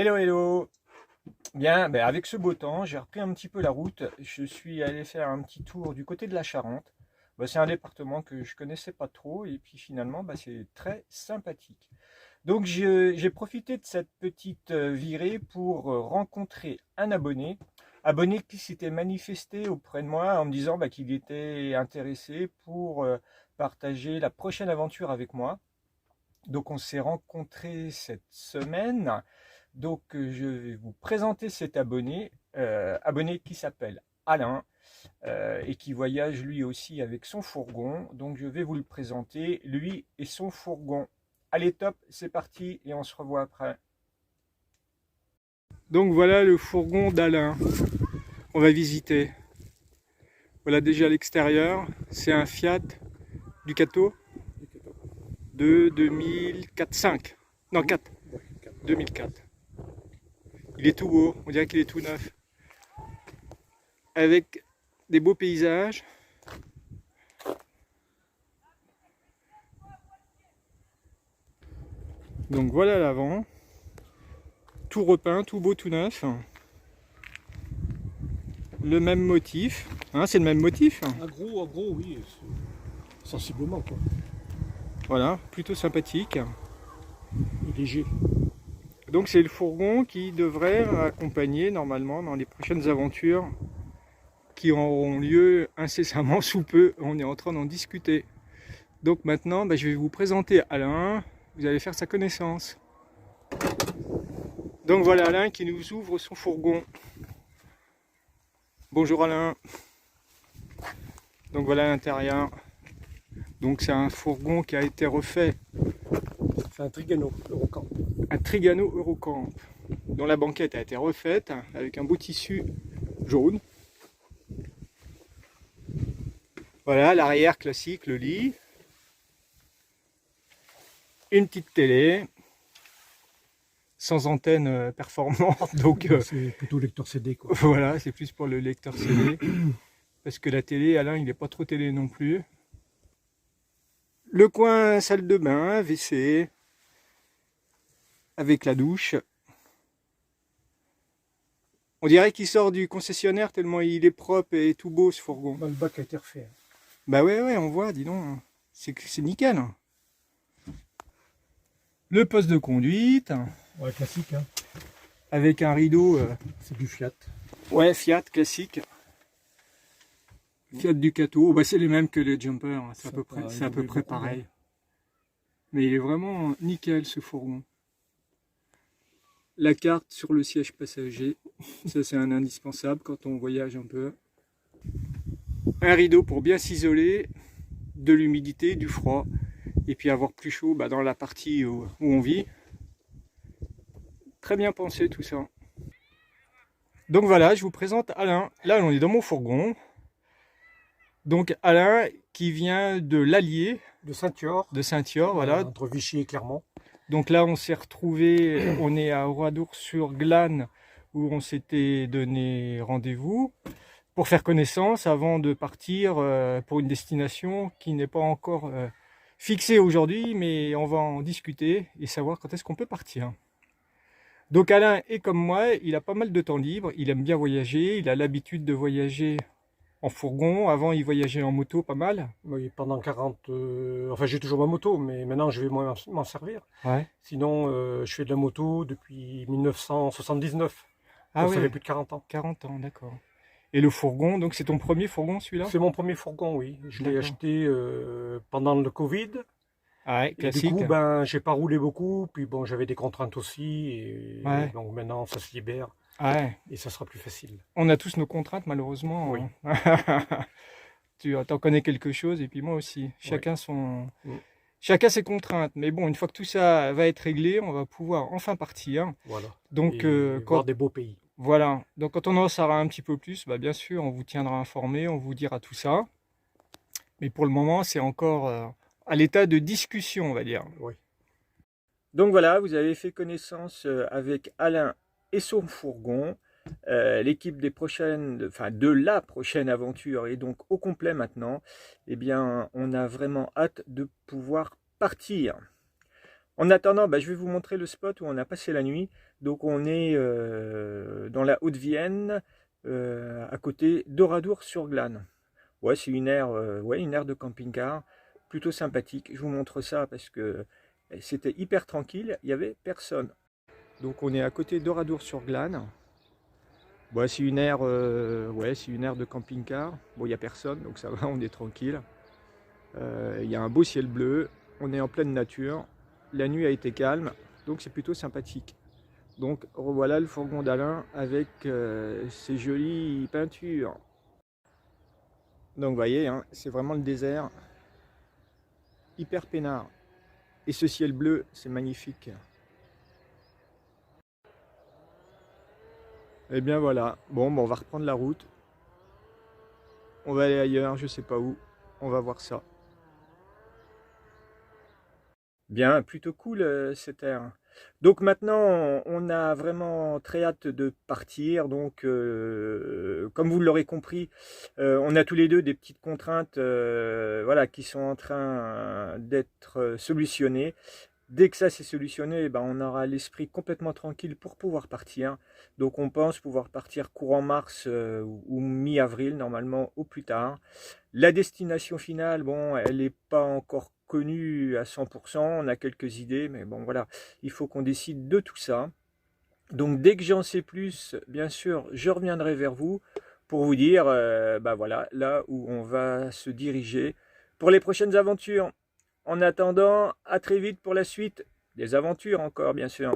Hello, hello. Bien, ben avec ce beau temps, j'ai repris un petit peu la route. Je suis allé faire un petit tour du côté de la Charente. Ben, c'est un département que je connaissais pas trop et puis finalement, ben, c'est très sympathique. Donc j'ai profité de cette petite virée pour rencontrer un abonné qui s'était manifesté auprès de moi en me disant ben, qu'il était intéressé pour partager la prochaine aventure avec moi. Donc on s'est rencontrés cette semaine. Donc je vais vous présenter cet abonné qui s'appelle Alain et qui voyage lui aussi avec son fourgon. Donc je vais vous le présenter, lui et son fourgon. Allez top, c'est parti et on se revoit après. Donc voilà le fourgon d'Alain. On va visiter. Voilà déjà à l'extérieur, c'est un Fiat Ducato de 2004-5. Non 4. 2004. Il est tout beau, on dirait qu'il est tout neuf. Avec des beaux paysages. Donc voilà l'avant. Tout repeint, tout beau, tout neuf. Le même motif. Hein, c'est le même motif. En gros, oui, sensiblement quoi. Voilà, plutôt sympathique. Et léger. Donc c'est le fourgon qui devrait accompagner normalement dans les prochaines aventures qui auront lieu incessamment sous peu. On est en train d'en discuter. Donc maintenant, je vais vous présenter Alain. Vous allez faire sa connaissance. Donc voilà Alain qui nous ouvre son fourgon. Bonjour Alain. Donc voilà l'intérieur. Donc c'est un fourgon qui a été refait. C'est un Trigano Eurocamp. Un Trigano Eurocamp dont la banquette a été refaite avec un beau tissu jaune. Voilà l'arrière classique, le lit. Une petite télé. Sans antenne performante, donc c'est plutôt lecteur CD quoi. Voilà, c'est plus pour le lecteur CD. Parce que la télé, Alain, il n'est pas trop télé non plus. Le coin salle de bain, WC, avec la douche. On dirait qu'il sort du concessionnaire tellement il est propre et tout beau ce fourgon. Le bac a été refait. Bah ouais, on voit, dis donc, c'est nickel. Le poste de conduite. Ouais, classique hein. Avec un rideau. C'est du Fiat. Ouais, Fiat classique. Fiat Ducato, c'est les mêmes que les jumpers, c'est à peu près pareil. Mais il est vraiment nickel ce fourgon. La carte sur le siège passager, ça c'est un indispensable quand on voyage un peu. Un rideau pour bien s'isoler de l'humidité, du froid, et puis avoir plus chaud dans la partie où on vit. Très bien pensé tout ça. Donc voilà, je vous présente Alain. Là on est dans mon fourgon. Donc Alain qui vient de l'Allier. De Saint-Yor. De Saint-Yor, voilà. Entre Vichy et Clermont. Donc là on s'est retrouvé, on est à Oradour-sur-Glane où on s'était donné rendez-vous pour faire connaissance avant de partir pour une destination qui n'est pas encore fixée aujourd'hui, mais on va en discuter et savoir quand est-ce qu'on peut partir. Donc Alain est comme moi, il a pas mal de temps libre, il aime bien voyager, il a l'habitude de voyager en fourgon. Avant il voyageait en moto pas mal. Oui, pendant 40... Enfin j'ai toujours ma moto, mais maintenant je vais m'en servir. Ouais. Sinon je fais de la moto depuis 1979. Ah donc ouais. Ça fait plus de 40 ans. 40 ans, d'accord. Et le fourgon, donc c'est ton premier fourgon celui-là? C'est mon premier fourgon, oui. Je l'ai acheté pendant le Covid. Ah ouais, classique. Et du coup, j'ai pas roulé beaucoup, puis bon, j'avais des contraintes aussi, et donc maintenant ça se libère, et ça sera plus facile. On a tous nos contraintes malheureusement. Oui. Tu en connais quelque chose, et puis moi aussi. Chacun chacun ses contraintes, mais bon, une fois que tout ça va être réglé, on va pouvoir enfin partir. Voilà. Donc, voir des beaux pays. Voilà, donc quand on en saura un petit peu plus, bien sûr, on vous tiendra informé, on vous dira tout ça. Mais pour le moment, c'est encore à l'état de discussion, on va dire. Oui. Donc voilà, vous avez fait connaissance avec Alain et son fourgon. L'équipe de la prochaine aventure est donc au complet maintenant. Eh bien, on a vraiment hâte de pouvoir partir. En attendant, je vais vous montrer le spot où on a passé la nuit. Donc on est dans la Haute-Vienne, à côté d'Oradour-sur-Glane. Ouais, c'est une aire de camping-car, plutôt sympathique. Je vous montre ça parce que c'était hyper tranquille, il n'y avait personne. Donc on est à côté d'Oradour-sur-Glane. C'est une aire, c'est une aire de camping-car. Bon, il n'y a personne, donc ça va, on est tranquille. Il y a un beau ciel bleu, on est en pleine nature. La nuit a été calme, donc c'est plutôt sympathique. Donc revoilà le fourgon d'Alain avec ses jolies peintures. Donc vous voyez, hein, c'est vraiment le désert, hyper peinard. Et ce ciel bleu, c'est magnifique. Et bien voilà, bon, on va reprendre la route. On va aller ailleurs, je sais pas où. On va voir ça. Bien, plutôt cool cette aire. Donc maintenant, on a vraiment très hâte de partir. Donc, comme vous l'aurez compris, on a tous les deux des petites contraintes voilà, qui sont en train d'être solutionnées. Dès que ça c'est solutionné, on aura l'esprit complètement tranquille pour pouvoir partir. Donc on pense pouvoir partir courant mars ou mi-avril, normalement au plus tard. La destination finale, bon, elle n'est pas encore connue à 100%, on a quelques idées, mais bon voilà, il faut qu'on décide de tout ça. Donc dès que j'en sais plus, bien sûr, je reviendrai vers vous pour vous dire, voilà, là où on va se diriger pour les prochaines aventures. En attendant, à très vite pour la suite des aventures encore, bien sûr.